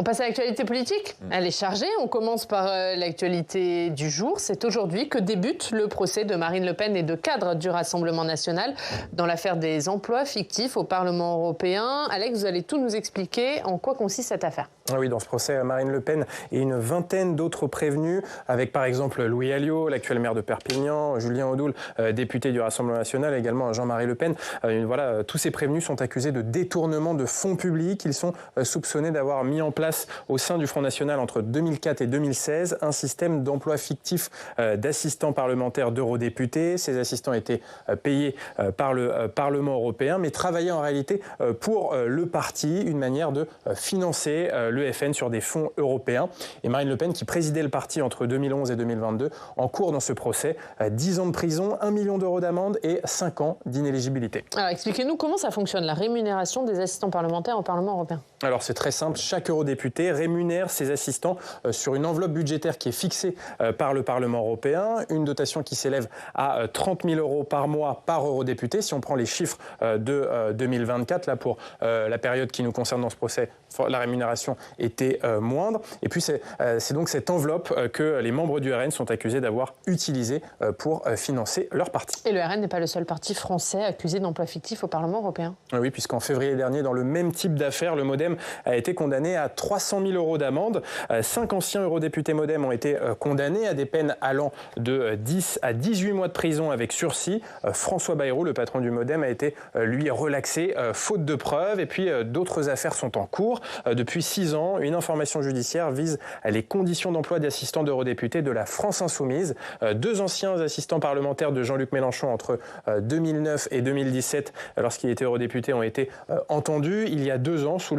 On passe à l'actualité politique. Elle est chargée. On commence par l'actualité du jour. C'est aujourd'hui que débute le procès de Marine Le Pen et de cadres du Rassemblement national dans l'affaire des emplois fictifs au Parlement européen. Alex, vous allez tout nous expliquer en quoi consiste cette affaire. Oui, dans ce procès, Marine Le Pen et une vingtaine d'autres prévenus, avec par exemple Louis Alliot, l'actuel maire de Perpignan, Julien Audoul, député du Rassemblement national, également Jean-Marie Le Pen. Voilà, tous ces prévenus sont accusés de détournement de fonds publics. Ils sont soupçonnés d'avoir mis en place au sein du Front National entre 2004 et 2016 un système d'emploi fictif d'assistants parlementaires d'eurodéputés. Ces assistants étaient payés par le Parlement européen, mais travaillaient en réalité pour le parti, une manière de financer le FN sur des fonds européens. Et Marine Le Pen, qui présidait le parti entre 2011 et 2022, encourt dans ce procès 10 ans de prison, 1 million d'euros d'amende et 5 ans d'inéligibilité. Alors expliquez-nous comment ça fonctionne, la rémunération des assistants parlementaires au Parlement européen. Alors c'est très simple, chaque eurodéputé rémunère ses assistants sur une enveloppe budgétaire qui est fixée par le Parlement européen, une dotation qui s'élève à 30 000 euros par mois par eurodéputé. Si on prend les chiffres de 2024, là pour la période qui nous concerne dans ce procès, la rémunération était moindre. Et puis c'est donc cette enveloppe que les membres du RN sont accusés d'avoir utilisée pour financer leur parti. Et le RN n'est pas le seul parti français accusé d'emploi fictif au Parlement européen. Oui, puisqu'en février dernier, dans le même type d'affaires, le MoDem a été condamné à 300 000 euros d'amende. 5 anciens eurodéputés MoDem ont été condamnés à des peines allant de 10 à 18 mois de prison avec sursis. François Bayrou, le patron du MoDem, a été, lui, relaxé faute de preuves. Et puis, d'autres affaires sont en cours. Depuis 6 ans, une information judiciaire vise les conditions d'emploi d'assistants d'eurodéputés de la France Insoumise. 2 anciens assistants parlementaires de Jean-Luc Mélenchon entre 2009 et 2017, lorsqu'il était eurodéputé, ont été entendus il y a 2 ans sous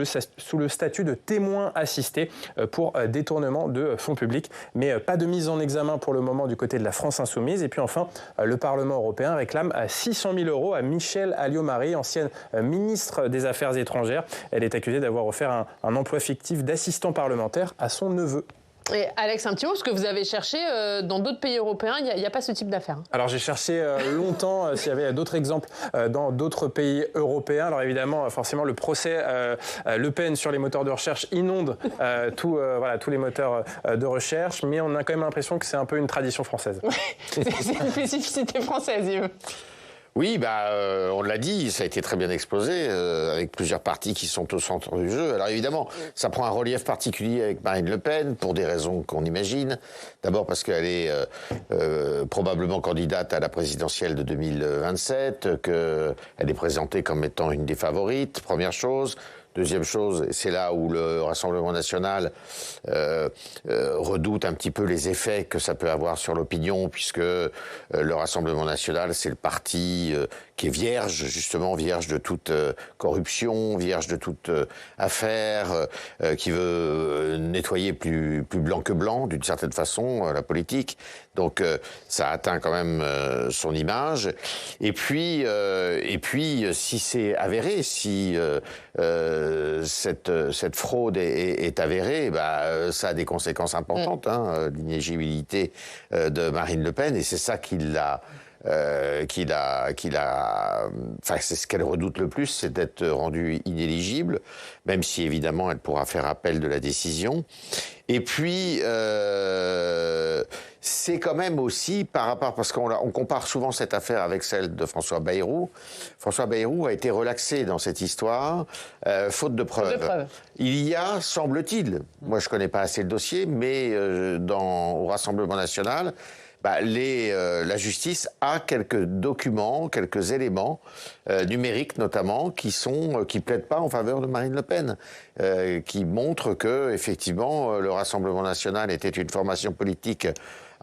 le statut de témoin assisté pour détournement de fonds publics. Mais pas de mise en examen pour le moment du côté de la France Insoumise. Et puis enfin, le Parlement européen réclame 600 000 euros à Michèle Alliot-Marie, ancienne ministre des Affaires étrangères. Elle est accusée d'avoir offert un emploi fictif d'assistant parlementaire à son neveu. Et Alex, un petit mot, parce que vous avez cherché dans d'autres pays européens, il n'y a pas ce type d'affaires. Alors j'ai cherché longtemps s'il y avait d'autres exemples dans d'autres pays européens. Alors évidemment, forcément, le procès Le Pen sur les moteurs de recherche inonde tous les moteurs de recherche, mais on a quand même l'impression que c'est un peu une tradition française. C'est une spécificité française, Yves. Oui, on l'a dit, ça a été très bien exposé, avec plusieurs partis qui sont au centre du jeu. Alors évidemment, ça prend un relief particulier avec Marine Le Pen, pour des raisons qu'on imagine. D'abord parce qu'elle est probablement candidate à la présidentielle de 2027, qu'elle est présentée comme étant une des favorites, première chose. Deuxième chose, c'est là où le Rassemblement national redoute un petit peu les effets que ça peut avoir sur l'opinion, puisque le Rassemblement national, c'est le parti qui est vierge, justement vierge de toute corruption, vierge de toute affaire, qui veut nettoyer plus blanc que blanc, d'une certaine façon, la politique. Donc ça atteint quand même son image. Et puis si c'est avéré, si cette fraude est avérée, ça a des conséquences importantes, l'inéligibilité de Marine Le Pen, et c'est ça c'est ce qu'elle redoute le plus, c'est d'être rendue inéligible, même si évidemment elle pourra faire appel de la décision. Et puis c'est quand même aussi par rapport, parce qu'on compare souvent cette affaire avec celle de François Bayrou. François Bayrou a été relaxé dans cette histoire, faute de preuves. Il y a, semble-t-il, moi je connais pas assez le dossier, mais au Rassemblement national, la justice a quelques documents, quelques éléments numériques notamment, qui plaident pas en faveur de Marine Le Pen, qui montrent que effectivement le Rassemblement national était une formation politique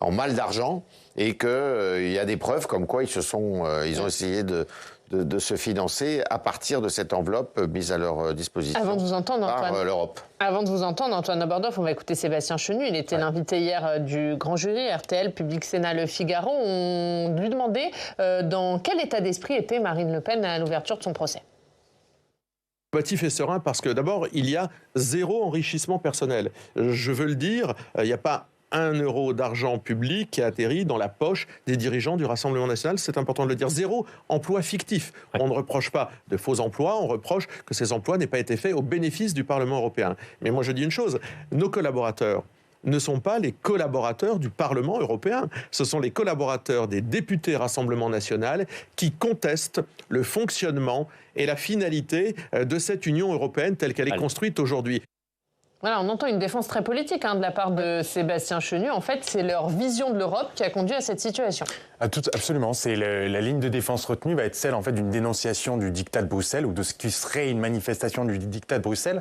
en mal d'argent et qu'il y a des preuves comme quoi ils ont essayé de se financer à partir de cette enveloppe mise à leur disposition par l'Europe. Avant de vous entendre, Antoine Oberdorf, on va écouter Sébastien Chenu. Il était l'invité hier du grand jury RTL, Public Sénat, Le Figaro. On lui demandait dans quel état d'esprit était Marine Le Pen à l'ouverture de son procès. Combatif et serein parce que d'abord, il y a 0 enrichissement personnel. Je veux le dire, il n'y a pas 1 euro d'argent public qui a atterri dans la poche des dirigeants du Rassemblement national. C'est important de le dire. 0 emploi fictif. On ne reproche pas de faux emplois, on reproche que ces emplois n'aient pas été faits au bénéfice du Parlement européen. Mais moi je dis une chose, nos collaborateurs ne sont pas les collaborateurs du Parlement européen. Ce sont les collaborateurs des députés Rassemblement national qui contestent le fonctionnement et la finalité de cette Union européenne telle qu'elle est construite aujourd'hui. Voilà, on entend une défense très politique de la part de Sébastien Chenu. En fait, c'est leur vision de l'Europe qui a conduit à cette situation. Absolument. La ligne de défense retenue va être celle en fait, d'une dénonciation du diktat de Bruxelles ou de ce qui serait une manifestation du diktat de Bruxelles.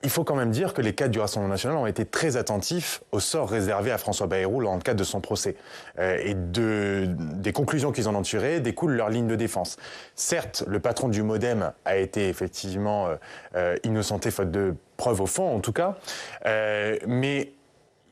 Il faut quand même dire que les cadres du Rassemblement national ont été très attentifs au sort réservé à François Bayrou dans le cadre de son procès. Et des conclusions qu'ils en ont tirées découlent leur ligne de défense. Certes, le patron du MoDem a été effectivement innocenté faute de preuves au fond, en tout cas, mais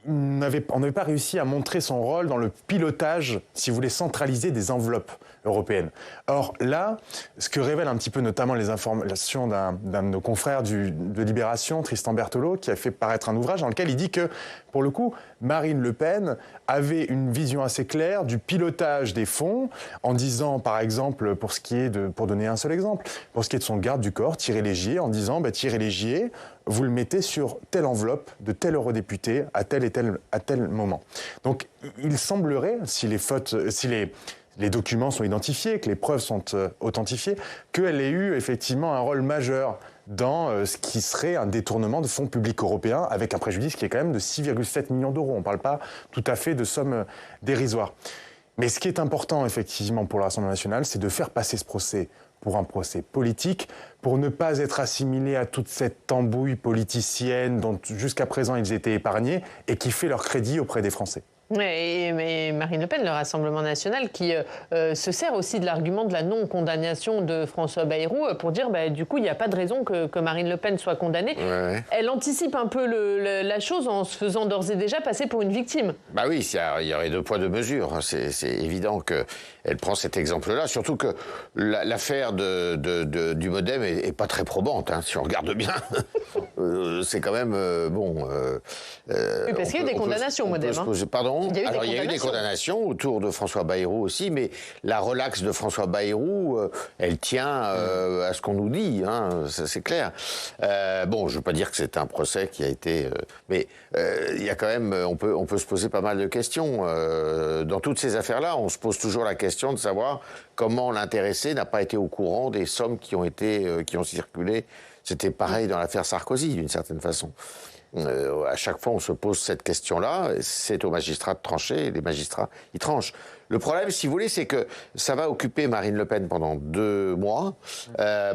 on n'avait pas réussi à montrer son rôle dans le pilotage, si vous voulez, centralisé des enveloppes européennes. Or là, ce que révèlent un petit peu notamment les informations d'un de nos confrères de Libération, Tristan Berthelot, qui a fait paraître un ouvrage dans lequel il dit que, pour le coup, Marine Le Pen avait une vision assez claire du pilotage des fonds, en disant, par exemple, pour donner un seul exemple, pour ce qui est de son garde du corps, Thierry Légier, en disant, Thierry Légier, vous le mettez sur telle enveloppe de tel eurodéputé à tel moment. Donc, il semblerait, si les documents sont identifiés, que les preuves sont authentifiées, qu'elle ait eu effectivement un rôle majeur dans ce qui serait un détournement de fonds publics européens avec un préjudice qui est quand même de 6,7 millions d'euros. On ne parle pas tout à fait de sommes dérisoires. Mais ce qui est important effectivement pour le Rassemblement national, c'est de faire passer ce procès pour un procès politique, pour ne pas être assimilé à toute cette tambouille politicienne dont jusqu'à présent ils étaient épargnés et qui fait leur crédit auprès des Français. Mais Marine Le Pen, le Rassemblement national, qui se sert aussi de l'argument de la non-condamnation de François Bayrou pour dire du coup, il n'y a pas de raison que Marine Le Pen soit condamnée. Ouais. Elle anticipe un peu la chose en se faisant d'ores et déjà passer pour une victime. Oui, il y aurait 2 poids 2 mesures. C'est évident qu'elle prend cet exemple-là. Surtout que l'affaire du MoDem est pas très probante, si on regarde bien. C'est quand même oui, parce qu'il y a eu des condamnations au MoDem. Pardon ? Il y a eu des condamnations autour de François Bayrou aussi, mais la relaxe de François Bayrou, elle tient à ce qu'on nous dit, c'est clair. Je ne veux pas dire que c'est un procès qui a été... mais il y a quand même... On peut se poser pas mal de questions. Dans toutes ces affaires-là, on se pose toujours la question de savoir comment l'intéressé n'a pas été au courant des sommes qui ont circulé. C'était pareil dans l'affaire Sarkozy, d'une certaine façon. À chaque fois, on se pose cette question-là. C'est aux magistrats de trancher, et les magistrats, ils tranchent. Le problème, si vous voulez, c'est que ça va occuper Marine Le Pen pendant 2 mois.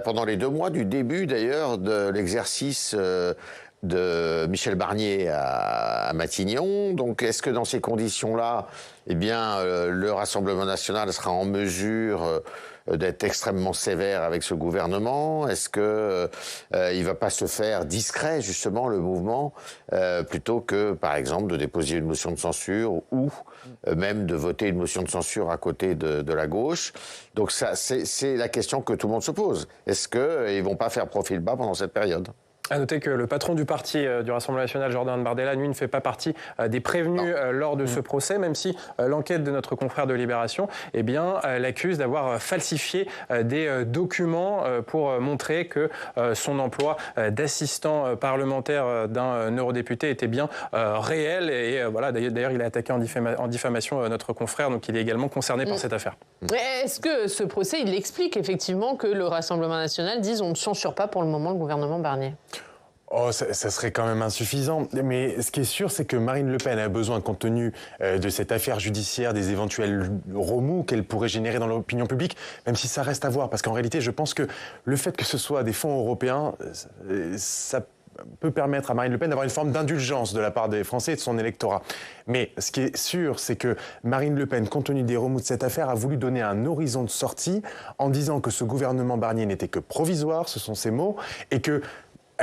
Pendant les 2 mois du début, d'ailleurs, de l'exercice de Michel Barnier à Matignon. Donc, est-ce que dans ces conditions-là, le Rassemblement national sera en mesure d'être extrêmement sévère avec ce gouvernement? Est-ce que il va pas se faire discret, justement, le mouvement, plutôt que, par exemple, de déposer une motion de censure ou même de voter une motion de censure à côté de la gauche? Donc ça, c'est la question que tout le monde se pose. Est-ce qu'ils vont pas faire profil bas pendant cette période? À noter que le patron du parti du Rassemblement national, Jordan Bardella, lui, ne fait pas partie des prévenus lors de ce procès, même si l'enquête de notre confrère de Libération l'accuse d'avoir falsifié des documents pour montrer que son emploi d'assistant parlementaire d'un eurodéputé était bien réel. Et d'ailleurs, il a attaqué en diffamation notre confrère, donc il est également concerné par cette affaire. Est-ce que ce procès, il explique effectivement que le Rassemblement national dise on ne censure pas pour le moment le gouvernement Barnier? Ça serait quand même insuffisant. Mais ce qui est sûr, c'est que Marine Le Pen a besoin, compte tenu de cette affaire judiciaire, des éventuels remous qu'elle pourrait générer dans l'opinion publique, même si ça reste à voir. Parce qu'en réalité, je pense que le fait que ce soit des fonds européens, ça peut permettre à Marine Le Pen d'avoir une forme d'indulgence de la part des Français et de son électorat. Mais ce qui est sûr, c'est que Marine Le Pen, compte tenu des remous de cette affaire, a voulu donner un horizon de sortie en disant que ce gouvernement Barnier n'était que provisoire, ce sont ses mots, et que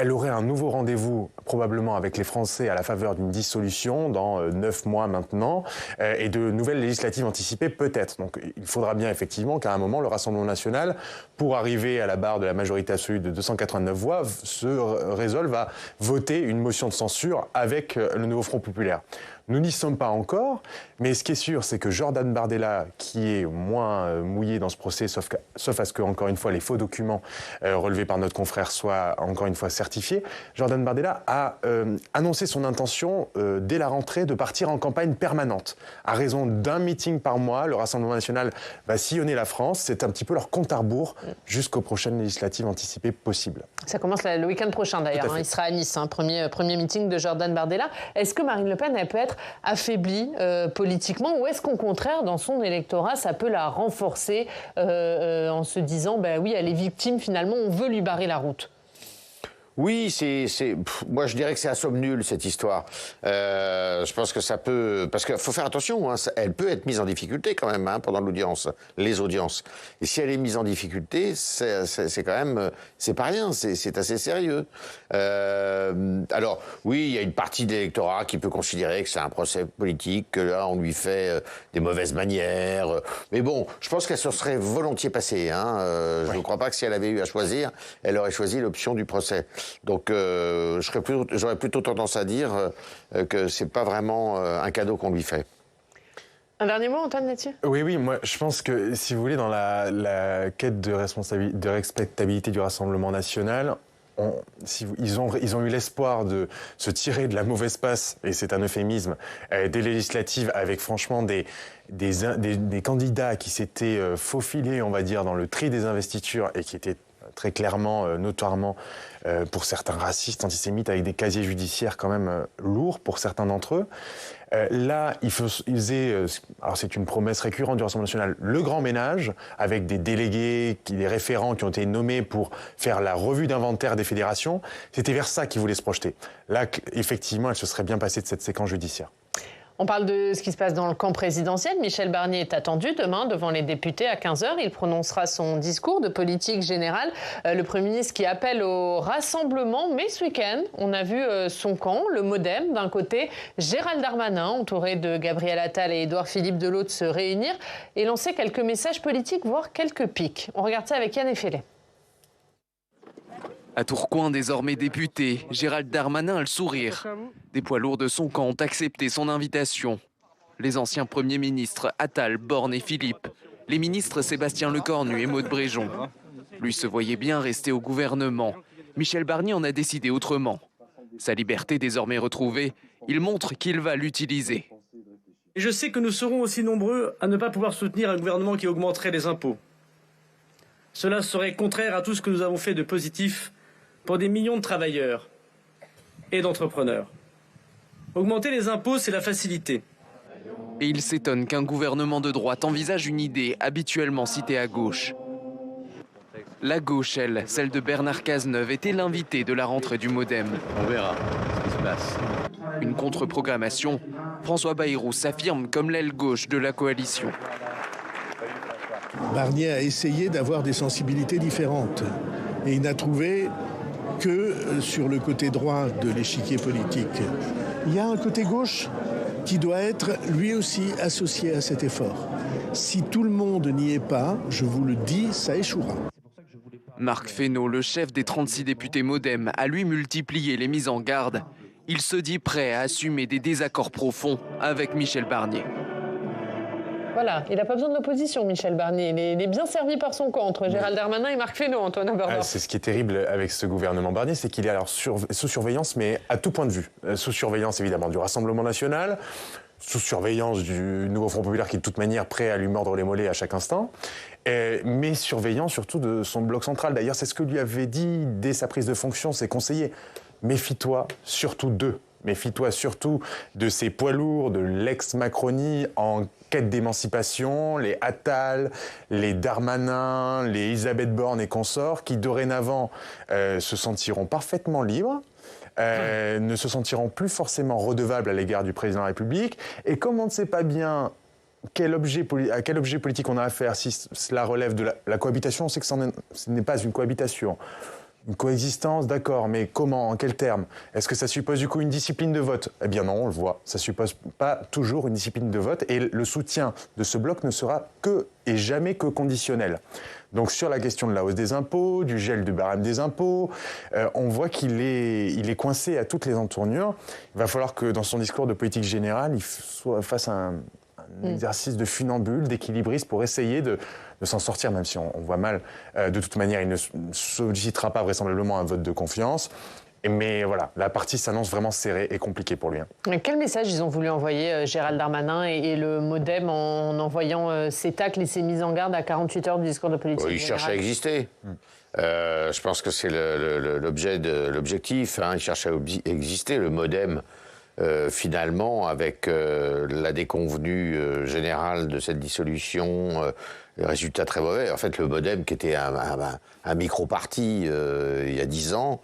elle aurait un nouveau rendez-vous, probablement avec les Français, à la faveur d'une dissolution dans 9 mois maintenant, et de nouvelles législatives anticipées peut-être. Donc il faudra bien effectivement qu'à un moment, le Rassemblement national, pour arriver à la barre de la majorité absolue de 289 voix, se résolve à voter une motion de censure avec le nouveau Front populaire. Nous n'y sommes pas encore, mais ce qui est sûr, c'est que Jordan Bardella, qui est moins mouillé dans ce procès, sauf à ce que, encore une fois, les faux documents relevés par notre confrère soient, encore une fois, certifiés, Jordan Bardella a annoncé son intention, dès la rentrée, de partir en campagne permanente. À raison d'un meeting par mois, le Rassemblement national va sillonner la France. C'est un petit peu leur compte à rebours jusqu'aux prochaines législatives anticipées possibles. Ça commence le week-end prochain, d'ailleurs. Il sera à Nice, premier meeting de Jordan Bardella. Est-ce que Marine Le Pen, elle peut être affaiblie politiquement, ou est-ce qu'au contraire, dans son électorat, ça peut la renforcer en se disant, oui, elle est victime, finalement, on veut lui barrer la route? Oui, moi je dirais que c'est à somme nulle cette histoire. Je pense que ça peut, parce qu'il faut faire attention, elle peut être mise en difficulté quand même pendant les audiences. Et si elle est mise en difficulté, c'est quand même, c'est pas rien, c'est assez sérieux. Alors oui, il y a une partie de l'électorat qui peut considérer que c'est un procès politique, que là on lui fait des mauvaises manières. Mais bon, je pense qu'elle se serait volontiers passée. Je ne crois pas que si elle avait eu à choisir, elle aurait choisi l'option du procès. Donc j'aurais plutôt tendance à dire que c'est pas vraiment un cadeau qu'on lui fait. Un dernier mot, Antoine, là-dessus ? Oui, moi je pense que, si vous voulez, dans la quête de respectabilité du Rassemblement national, ils ont eu l'espoir de se tirer de la mauvaise passe, et c'est un euphémisme, des législatives, avec franchement des candidats qui s'étaient faufilés, on va dire, dans le tri des investitures et qui étaient très clairement, notoirement, pour certains racistes, antisémites, avec des casiers judiciaires quand même lourds pour certains d'entre eux. Là, ils faisaient, alors c'est une promesse récurrente du Rassemblement national, le grand ménage, avec des délégués, des référents qui ont été nommés pour faire la revue d'inventaire des fédérations. C'était vers ça qu'ils voulaient se projeter. Là, effectivement, elle se serait bien passée de cette séquence judiciaire. On parle de ce qui se passe dans le camp présidentiel. Michel Barnier est attendu demain devant les députés à 15h. Il prononcera son discours de politique générale. Le Premier ministre qui appelle au rassemblement. Mais ce week-end, on a vu son camp, le MoDem d'un côté, Gérald Darmanin, entouré de Gabriel Attal et Édouard Philippe de l'autre, se réunir et lancer quelques messages politiques, voire quelques piques. On regarde ça avec Yann Effelé. À Tourcoing, désormais député, Gérald Darmanin a le sourire. Des poids lourds de son camp ont accepté son invitation. Les anciens premiers ministres Attal, Borne et Philippe. Les ministres Sébastien Lecornu et Maud Bréjon. Lui se voyait bien rester au gouvernement. Michel Barnier en a décidé autrement. Sa liberté désormais retrouvée, il montre qu'il va l'utiliser. Et je sais que nous serons aussi nombreux à ne pas pouvoir soutenir un gouvernement qui augmenterait les impôts. Cela serait contraire à tout ce que nous avons fait de positif pour des millions de travailleurs et d'entrepreneurs. Augmenter les impôts, c'est la facilité. Et il s'étonne qu'un gouvernement de droite envisage une idée habituellement citée à gauche. La gauche, elle, celle de Bernard Cazeneuve, était l'invitée de la rentrée du MoDem. On verra ce qui se passe. Une contre-programmation, François Bayrou s'affirme comme l'aile gauche de la coalition. Barnier a essayé d'avoir des sensibilités différentes. Et il n'a trouvé que sur le côté droit de l'échiquier politique. Il y a un côté gauche qui doit être lui aussi associé à cet effort. Si tout le monde n'y est pas, je vous le dis, ça échouera. Marc Fesneau, le chef des 36 députés MoDem, a lui multiplié les mises en garde. Il se dit prêt à assumer des désaccords profonds avec Michel Barnier. Voilà, il n'a pas besoin de l'opposition, Michel Barnier. Il est bien servi par son camp, entre Gérald Darmanin et Marc Fesneau, Antoine Abordor. C'est ce qui est terrible avec ce gouvernement Barnier, c'est qu'il est alors sous surveillance, mais à tout point de vue. Sous surveillance, évidemment, du Rassemblement national, sous surveillance du nouveau Front populaire qui est de toute manière prêt à lui mordre les mollets à chaque instant, mais surveillant surtout de son bloc central. D'ailleurs, c'est ce que lui avait dit dès sa prise de fonction ses conseillers. Méfie-toi surtout d'eux. Méfie-toi surtout de ces poids lourds de l'ex-Macronie en quête d'émancipation, les Attal, les Darmanin, les Elisabeth Borne et consorts, qui dorénavant se sentiront parfaitement libres, ne se sentiront plus forcément redevables à l'égard du président de la République. Et comme on ne sait pas bien à quel objet politique on a affaire, si cela relève de la cohabitation, on sait que ce n'est pas une cohabitation. Une coexistence, d'accord, mais comment, en quels termes? Est-ce que ça suppose du coup une discipline de vote? Eh bien non, on le voit, ça suppose pas toujours une discipline de vote et le soutien de ce bloc ne sera que et jamais que conditionnel. Donc sur la question de la hausse des impôts, du gel du barème des impôts, on voit qu'il est coincé à toutes les entournures. Il va falloir que dans son discours de politique générale, il fasse un exercice de funambule, d'équilibriste pour essayer de s'en sortir, même si on voit mal. De toute manière, il ne sollicitera pas vraisemblablement un vote de confiance. Mais voilà, la partie s'annonce vraiment serrée et compliquée pour lui. Quel message ils ont voulu envoyer Gérald Darmanin et le MoDem en envoyant ces tacles et ces mises en garde à 48 heures du discours de politique générale? Il cherche à exister. Je pense que c'est l'objectif. Il cherche à exister. Le MoDem, finalement, avec la déconvenue générale de cette dissolution, les résultats très mauvais. En fait, le MoDem, qui était un micro-parti il y a 10 ans,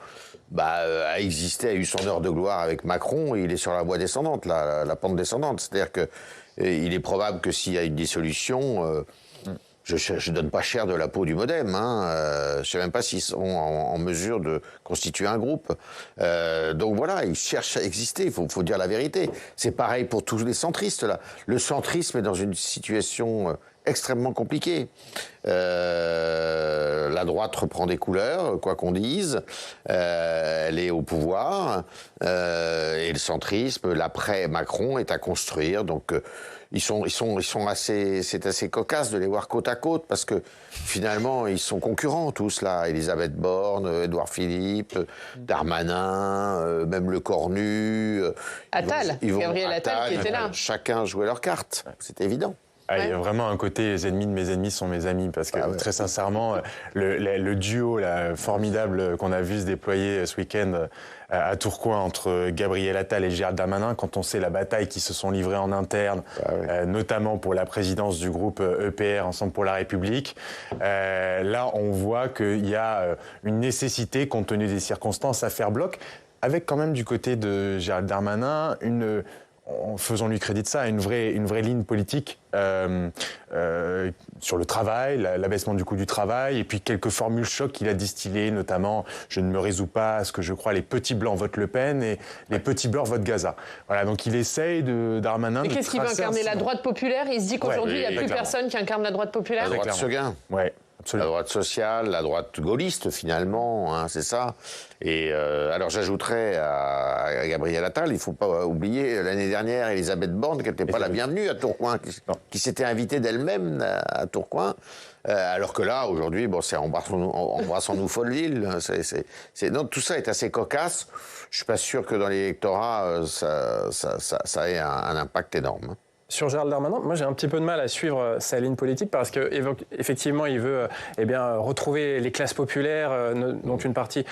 a existé, a eu son heure de gloire avec Macron, et il est sur la voie descendante, la pente descendante. C'est-à-dire qu'il est probable que s'il y a une dissolution, je ne donne pas cher de la peau du MoDem. Je ne sais même pas s'ils sont en mesure de constituer un groupe. Donc voilà, ils cherchent à exister, il faut dire la vérité. C'est pareil pour tous les centristes, là. Le centrisme est dans une situation extrêmement compliquée. La droite reprend des couleurs, quoi qu'on dise. Elle est au pouvoir. Et le centrisme, l'après-Macron, est à construire. Donc c'est assez cocasse de les voir côte à côte, parce que finalement, ils sont concurrents tous là. Elisabeth Borne, Édouard Philippe, Darmanin, même Le Cornu. Attal, Gabriel Attal qui était là. Chacun jouait leur carte, c'est évident. Il y a vraiment un côté les ennemis de mes ennemis sont mes amis, parce que très sincèrement, le duo formidable qu'on a vu se déployer ce week-end à Tourcoing entre Gabriel Attal et Gérald Darmanin, quand on sait la bataille qui se sont livrées en interne, notamment pour la présidence du groupe EPR, Ensemble pour la République, là on voit qu'il y a une nécessité, compte tenu des circonstances, à faire bloc, avec quand même du côté de Gérald Darmanin faisons-lui crédit de ça, une vraie ligne politique sur le travail, l'abaissement du coût du travail, et puis quelques formules chocs qu'il a distillées, notamment « je ne me résous pas à ce que je crois les petits blancs votent Le Pen et les petits blancs votent Gaza ». Voilà, donc il essaye Darmanin de... Mais qu'est-ce qu'il veut incarner, la droite populaire? Il se dit qu'aujourd'hui, il n'y a plus personne qui incarne la droite populaire? La droite Seguin. Absolument. La droite sociale, la droite gaulliste, finalement, c'est ça. Et alors j'ajouterais à Gabriel Attal, il ne faut pas oublier l'année dernière Elisabeth Borne, qui n'était pas la bienvenue à Tourcoing, qui s'était invitée d'elle-même à Tourcoing. Alors que là, aujourd'hui, c'est embrassons-nous Folleville. Donc tout ça est assez cocasse. Je ne suis pas sûr que dans l'électorat, ça ait un impact énorme. Sur Gérald Darmanin, moi j'ai un petit peu de mal à suivre sa ligne politique, parce qu'effectivement il veut retrouver les classes populaires, dont une partie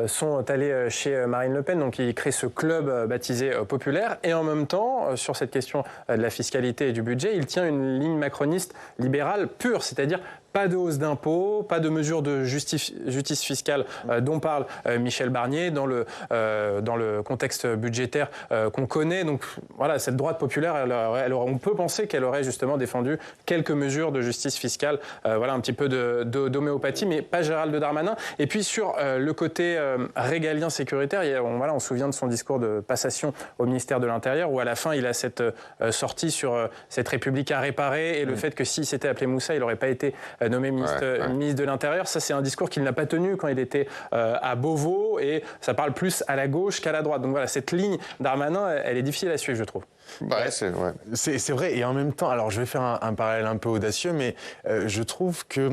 sont allées chez Marine Le Pen, donc il crée ce club baptisé Populaire, et en même temps, sur cette question de la fiscalité et du budget, il tient une ligne macroniste libérale pure, c'est-à-dire pas de hausse d'impôts, pas de mesures de justice fiscale dont parle Michel Barnier dans le contexte budgétaire qu'on connaît. Donc voilà, cette droite populaire, on peut penser qu'elle aurait justement défendu quelques mesures de justice fiscale, un petit peu d'homéopathie, mais pas Gérald Darmanin. Et puis sur le côté régalien sécuritaire, on se souvient de son discours de passation au ministère de l'Intérieur, où à la fin il a cette sortie sur cette République à réparer, et le fait que s'il s'était appelé Moussa, il n'aurait pas été nommé ministre de l'Intérieur. Ça, c'est un discours qu'il n'a pas tenu quand il était à Beauvau, et ça parle plus à la gauche qu'à la droite. Donc voilà, cette ligne Darmanin, elle est difficile à suivre, je trouve. C'est vrai, et en même temps, alors je vais faire un parallèle un peu audacieux, mais je trouve que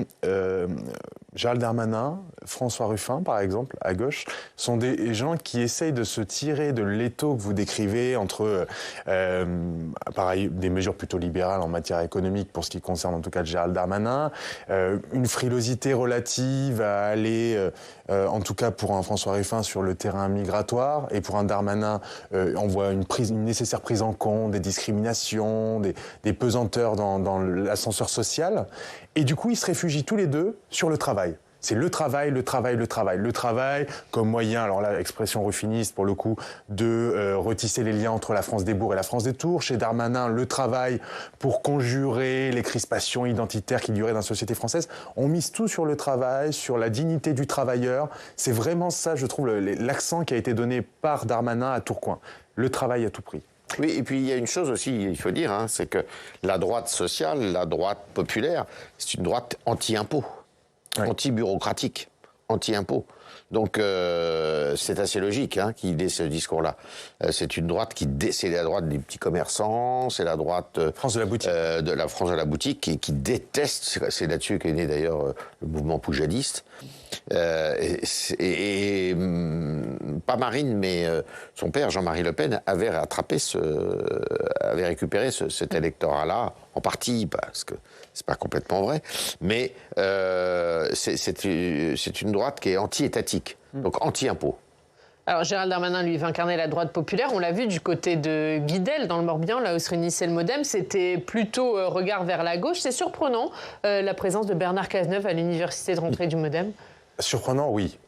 Gérald Darmanin, François Ruffin, par exemple, à gauche, sont des gens qui essayent de se tirer de l'étau que vous décrivez entre, pareil, des mesures plutôt libérales en matière économique, pour ce qui concerne en tout cas Gérald Darmanin, une frilosité relative à aller, en tout cas pour un François Ruffin, sur le terrain migratoire, et pour un Darmanin, on voit une nécessaire prise en compte des discriminations, des pesanteurs dans l'ascenseur social. Et du coup, ils se réfugient tous les deux sur le travail. C'est le travail, le travail, le travail. Le travail comme moyen, alors là, expression ruffiniste pour le coup, de retisser les liens entre la France des bourgs et la France des tours. Chez Darmanin, le travail pour conjurer les crispations identitaires qui duraient dans la société française. On mise tout sur le travail, sur la dignité du travailleur. C'est vraiment ça, je trouve, l'accent qui a été donné par Darmanin à Tourcoing. Le travail à tout prix. Oui, et puis il y a une chose aussi, il faut dire, hein, c'est que la droite sociale, la droite populaire, c'est une droite anti-impôt, anti-bureaucratique, anti-impôt. Donc c'est assez logique qu'il ait ce discours-là. C'est une droite c'est la droite des petits commerçants, c'est la droite France de la boutique, de la France de la boutique qui déteste. C'est là-dessus qu'est né d'ailleurs le mouvement poujadiste. Pas Marine, mais son père Jean-Marie Le Pen avait récupéré cet électorat-là en partie parce que c'est pas complètement vrai, mais c'est une droite qui est anti-étatique, donc anti-impôt. Alors Gérald Darmanin, lui, va incarner la droite populaire. On l'a vu du côté de Guidel, dans le Morbihan, là où se réunissait le MoDem. C'était plutôt regard vers la gauche. C'est surprenant, la présence de Bernard Cazeneuve à l'université de rentrée du MoDem. Surprenant, oui.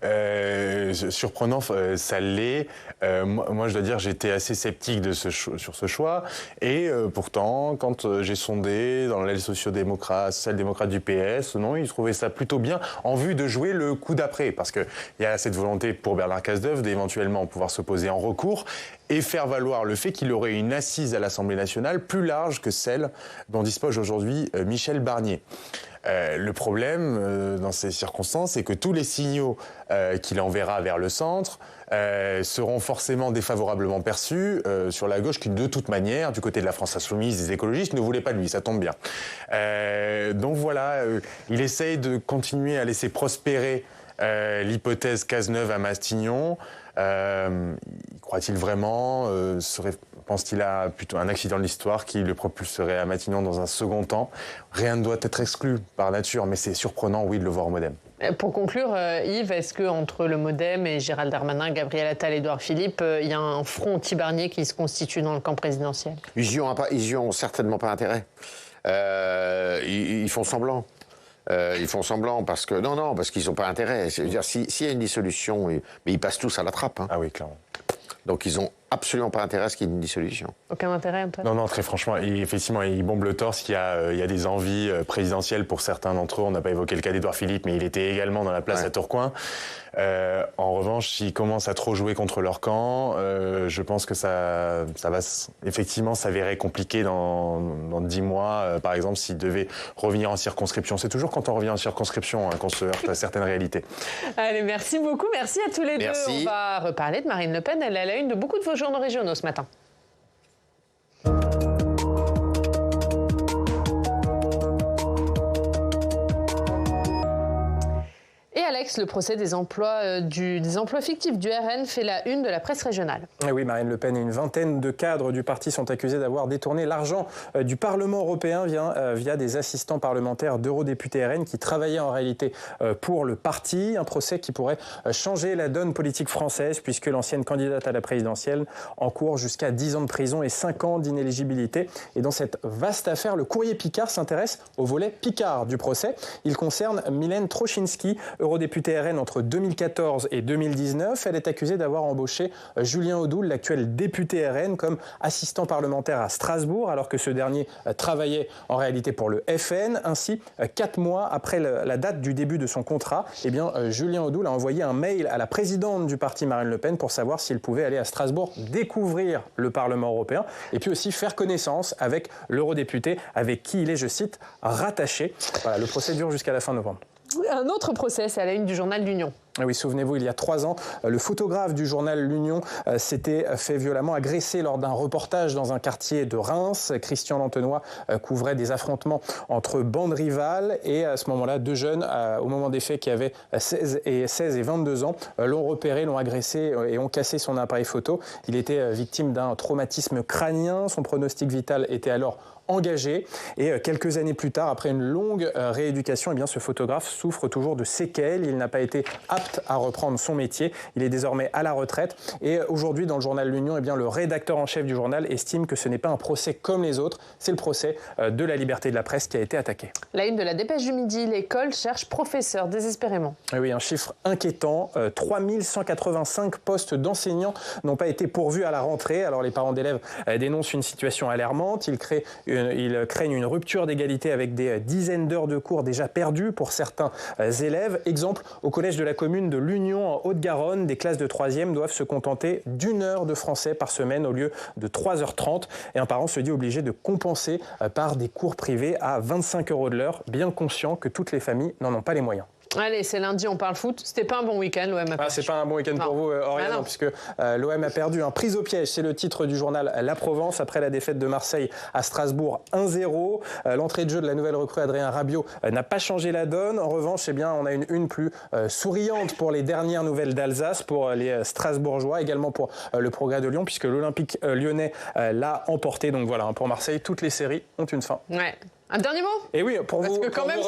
Surprenant, ça l'est. Moi, je dois dire, j'étais assez sceptique sur ce choix. Et pourtant, quand j'ai sondé dans l'aile social-démocrate du PS, non, ils trouvaient ça plutôt bien en vue de jouer le coup d'après. Parce qu'il y a cette volonté pour Bernard Cazeneuve d'éventuellement pouvoir s'opposer en recours et faire valoir le fait qu'il aurait une assise à l'Assemblée nationale plus large que celle dont dispose aujourd'hui Michel Barnier. Le problème dans ces circonstances, c'est que tous les signaux qu'il enverra vers le centre seront forcément défavorablement perçus sur la gauche qui, de toute manière, du côté de la France insoumise, des écologistes, ne voulaient pas de lui, ça tombe bien. Donc voilà, il essaye de continuer à laisser prospérer l'hypothèse Cazeneuve à Matignon. Croit-il vraiment pense-t-il à plutôt un accident de l'histoire qui le propulserait à Matignon dans un second temps? Rien ne doit être exclu par nature, mais c'est surprenant, oui, de le voir au MoDem. Pour conclure, Yves, est-ce qu'entre le MoDem et Gérald Darmanin, Gabriel Attal, Édouard Philippe, il y a un front anti-Barnier qui se constitue dans le camp présidentiel? Ils y ont certainement pas intérêt. Ils font semblant. Ils font semblant parce que parce qu'ils n'ont pas intérêt. C'est-à-dire s'il y a une dissolution, mais ils passent tous à la trappe. Ah oui, clairement. Donc ils n'ont absolument pas intérêt à ce qu'il y ait une dissolution. Aucun intérêt, Antoine? Non, très franchement, effectivement, il bombe le torse. Il y a des envies présidentielles pour certains d'entre eux. On n'a pas évoqué le cas d'Édouard Philippe, mais il était également dans la place à Tourcoing. En revanche, s'ils commencent à trop jouer contre leur camp, je pense que ça va effectivement s'avérer compliqué dans 10 mois. Par exemple, s'ils devaient revenir en circonscription. C'est toujours quand on revient en circonscription qu'on se heurte à certaines réalités. Allez, merci beaucoup. Merci à tous les deux. On va reparler de Marine Le Pen. Elle est à la une de beaucoup de vos journaux régionaux ce matin. Et Alex, le procès des emplois fictifs du RN fait la une de la presse régionale. Et oui, Marine Le Pen et une vingtaine de cadres du parti sont accusés d'avoir détourné l'argent du Parlement européen via des assistants parlementaires d'eurodéputés RN qui travaillaient en réalité pour le parti. Un procès qui pourrait changer la donne politique française puisque l'ancienne candidate à la présidentielle encourt jusqu'à 10 ans de prison et 5 ans d'inéligibilité. Et dans cette vaste affaire, le Courrier Picard s'intéresse au volet Picard du procès. Il concerne Mylène Troszczynski, eurodéputée RN entre 2014 et 2019. Elle est accusée d'avoir embauché Julien Audoul, l'actuel député RN, comme assistant parlementaire à Strasbourg, alors que ce dernier travaillait en réalité pour le FN. Ainsi, 4 mois après la date du début de son contrat, Julien Audoul a envoyé un mail à la présidente du parti Marine Le Pen pour savoir s'il pouvait aller à Strasbourg découvrir le Parlement européen et puis aussi faire connaissance avec l'eurodéputé avec qui il est, je cite, rattaché. Voilà, le procès dure jusqu'à la fin novembre. Un autre procès, c'est à la une du journal L'Union. Oui, souvenez-vous, il y a 3 ans, le photographe du journal L'Union s'était fait violemment agresser lors d'un reportage dans un quartier de Reims. Christian Lantenois couvrait des affrontements entre bandes rivales et à ce moment-là, 2 jeunes, au moment des faits, qui avaient 16 et 22 ans, l'ont repéré, l'ont agressé et ont cassé son appareil photo. Il était victime d'un traumatisme crânien. Son pronostic vital était alors engagé. Et quelques années plus tard, après une longue rééducation, ce photographe souffre toujours de séquelles. Il n'a pas été apte apte à reprendre son métier. Il est désormais à la retraite. Et aujourd'hui, dans le journal L'Union, le rédacteur en chef du journal estime que ce n'est pas un procès comme les autres. C'est le procès de la liberté de la presse qui a été attaqué. La une de la Dépêche du Midi, l'école cherche professeurs désespérément. Et oui, un chiffre inquiétant. 3185 postes d'enseignants n'ont pas été pourvus à la rentrée. Alors les parents d'élèves dénoncent une situation alarmante. Ils craignent une rupture d'égalité avec des dizaines d'heures de cours déjà perdues pour certains élèves. Exemple, au collège de la commune de l'Union en Haute-Garonne, des classes de 3e doivent se contenter d'1 heure de français par semaine au lieu de 3h30. Et un parent se dit obligé de compenser par des cours privés à 25 € de l'heure, bien conscient que toutes les familles n'en ont pas les moyens. Allez, c'est lundi, on parle foot. C'était pas un bon week-end, l'OM a perdu. C'est pas un bon week-end pour vous, Oriane, puisque l'OM a perdu. Prise au piège, c'est le titre du journal La Provence, après la défaite de Marseille à Strasbourg 1-0. L'entrée de jeu de la nouvelle recrue Adrien Rabiot n'a pas changé la donne. En revanche, on a une plus souriante pour les dernières nouvelles d'Alsace, pour les Strasbourgeois, également pour le Progrès de Lyon, puisque l'Olympique lyonnais l'a emporté. Donc voilà, pour Marseille, toutes les séries ont une fin. Ouais. Un dernier mot ? Et oui, pour Parce vous, que quand même,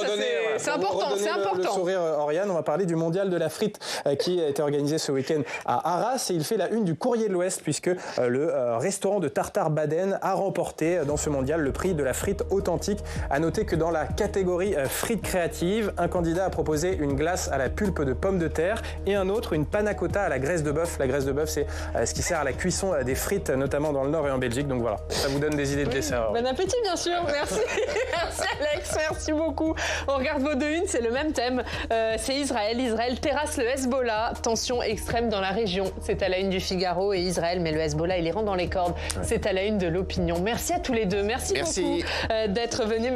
c'est important, c'est important. Le sourire, Oriane, on va parler du mondial de la frite qui a été organisé ce week-end à Arras, et il fait la une du Courrier de l'Ouest puisque le restaurant de Tartare Baden a remporté dans ce mondial le prix de la frite authentique. À noter que dans la catégorie frite créative, un candidat a proposé une glace à la pulpe de pommes de terre et un autre une panna cotta à la graisse de bœuf. La graisse de bœuf, c'est ce qui sert à la cuisson des frites, notamment dans le Nord et en Belgique. Donc voilà, ça vous donne des idées de dessert. Bon appétit, bien sûr. Merci. Merci Alex, merci beaucoup. On regarde vos deux unes, c'est le même thème. C'est Israël. Israël terrasse le Hezbollah. Tension extrême dans la région. C'est à la une du Figaro et Israël, mais le Hezbollah, il les rend dans les cordes. Ouais. C'est à la une de l'Opinion. Merci à tous les deux. Merci. Beaucoup d'être venus.